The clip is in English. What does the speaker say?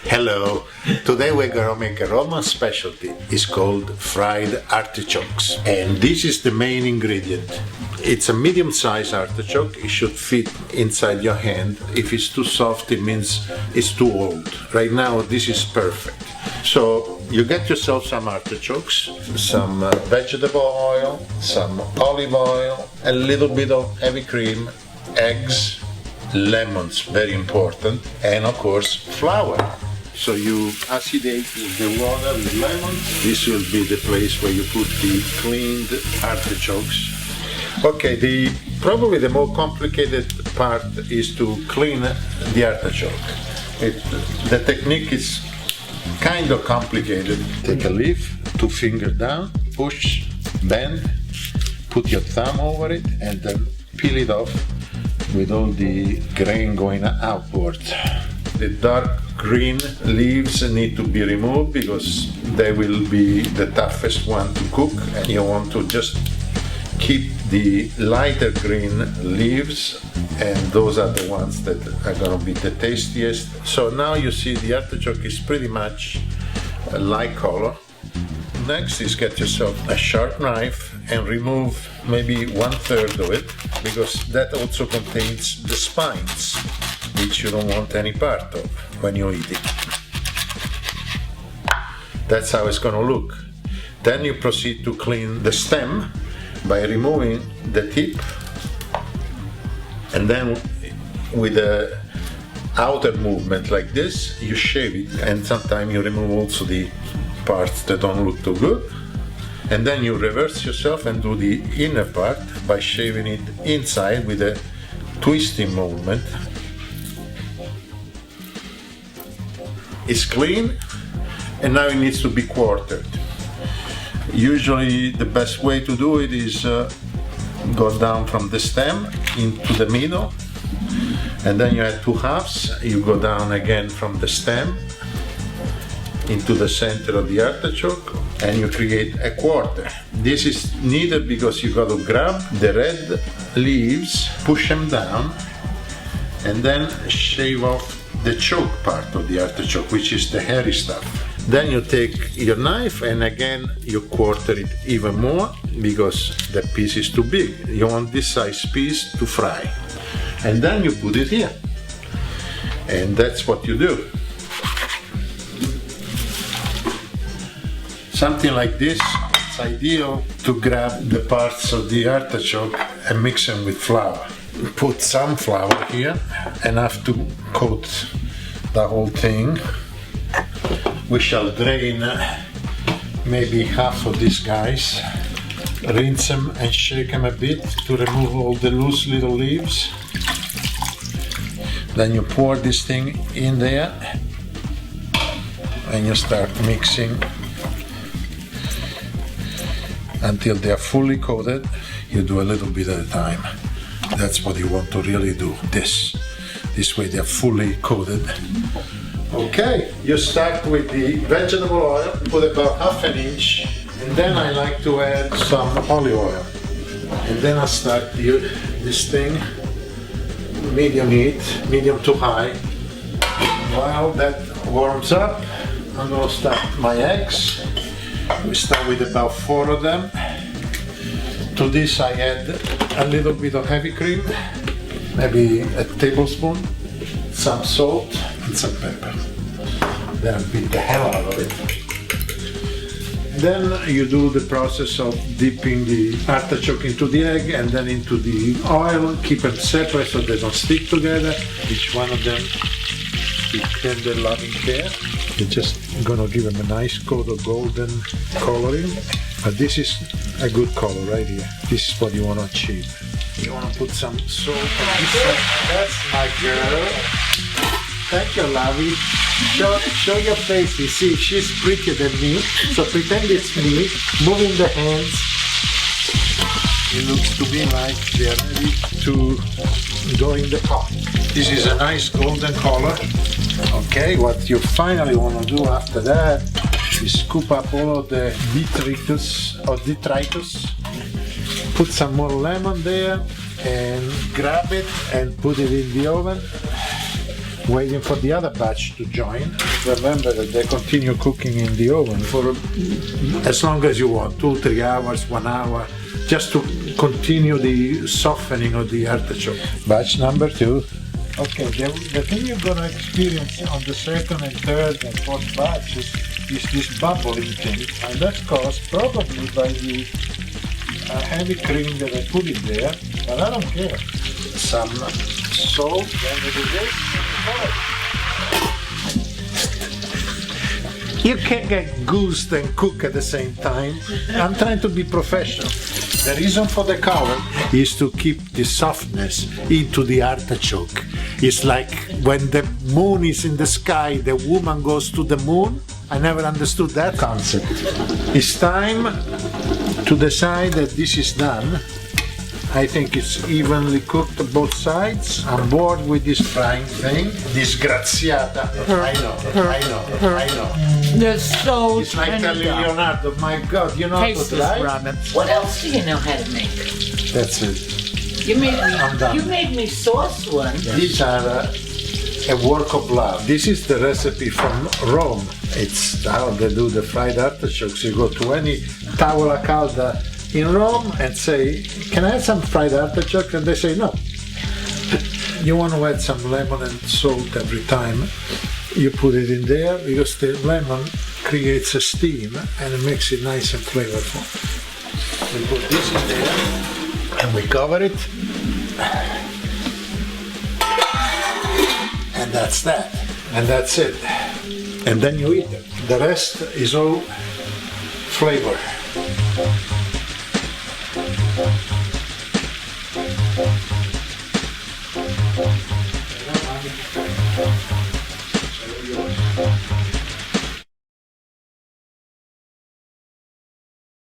Hello, today we're gonna make a Roman specialty. It's called fried artichokes. And this is the main ingredient. It's a medium-sized artichoke. It should fit inside your hand. If it's too soft, it means it's too old. Right now, this is perfect. So you get yourself some artichokes, some vegetable oil, some olive oil, a little bit of heavy cream, eggs, lemons, very important, and of course flour. So you acidate the water with lemons. This will be the place where you put the cleaned artichokes. Okay, probably the more complicated part is to clean the artichoke. The technique is kind of complicated. Take a leaf, 2 fingers down, push, bend, put your thumb over it, and then peel it off with all the grain going outward. The dark green leaves need to be removed because they will be the toughest one to cook, and you want to just keep the lighter green leaves, and those are the ones that are going to be the tastiest. So now you see the artichoke is pretty much a light color. Next is get yourself a sharp knife and remove maybe 1/3 of it, because that also contains the spines, which you don't want any part of when you eat it. That's how it's going to look. Then you proceed to clean the stem by removing the tip, and then with the outer movement like this, you shave it, and sometimes you remove also the parts that don't look too good, and then you reverse yourself and do the inner part by shaving it inside with a twisting movement. It's clean, and now it needs to be quartered. Usually the best way to do it is go down from the stem into the middle, and then you add 2 halves. You go down again from the stem into the center of the artichoke, and you create a quarter. This is needed because you got to grab the red leaves, push them down, and then shave off the choke part of the artichoke, which is the hairy stuff. Then you take your knife and again you quarter it even more because the piece is too big. You want this size piece to fry. And then you put it here. And that's what you do. Something like this, it's ideal to grab the parts of the artichoke and mix them with flour. Put some flour here, enough to coat the whole thing. We shall drain maybe half of these guys, rinse them and shake them a bit to remove all the loose little leaves. Then you pour this thing in there and you start mixing until they are fully coated. You do a little bit at a time. That's what you want to really do, this way they are fully coated. Okay, you start with the vegetable oil, put about 1/2 inch, and then I like to add some olive oil. And then I start this thing, medium heat, medium to high. While that warms up, I'm gonna start my eggs. We start with about 4 of them. To this I add a little bit of heavy cream, maybe a tablespoon, some salt and some pepper. Then beat the hell out of it. Then you do the process of dipping the artichoke into the egg and then into the oil. Keep them separate so they don't stick together. Each one of them with tender loving care. You're just gonna give them a nice coat of golden coloring. But this is a good color right here. This is what you want to achieve. You want to put some salt on this side. That's my girl. Thank you, Lavi. Show your face. You see, she's prettier than me. So pretend it's me. Moving the hands. It looks to me like they're ready to go in the pot. This is a nice golden color. Okay, what you finally want to do after that is scoop up all of the detritus, put some more lemon there, and grab it and put it in the oven waiting for the other batch to join. Remember that they continue cooking in the oven for as long as you want, 2-3 hours, 1 hour, just to continue the softening of the artichoke. Batch number 2. Okay, the thing you're gonna experience on the second and third and fourth batch is this bubbling thing, and that's caused probably by the heavy cream that I put in there, but I don't care. Some salt, then we do this. You can't get goosed and cook at the same time. I'm trying to be professional. The reason for the cover is to keep the softness into the artichoke. It's like when the moon is in the sky, the woman goes to the moon. I never understood that concept. It's time to decide that this is done. I think it's evenly cooked both sides. I'm bored with this frying thing. Disgraziata. I know. They're so It's like telling Leonardo, my God, you know how to Taste this fry? ramen. What else do you know how to make? That's it. I'm done. You made me sauce one. These are a work of love. This is the recipe from Rome. It's how they do the fried artichokes. You go to any tavola calda in Rome and say, can I have some fried artichoke? And they say no. You want to add some lemon and salt every time. You put it in there because the lemon creates a steam and it makes it nice and flavorful. We put this in there and we cover it. And that's that. And that's it. And then you eat it. The rest is all flavor.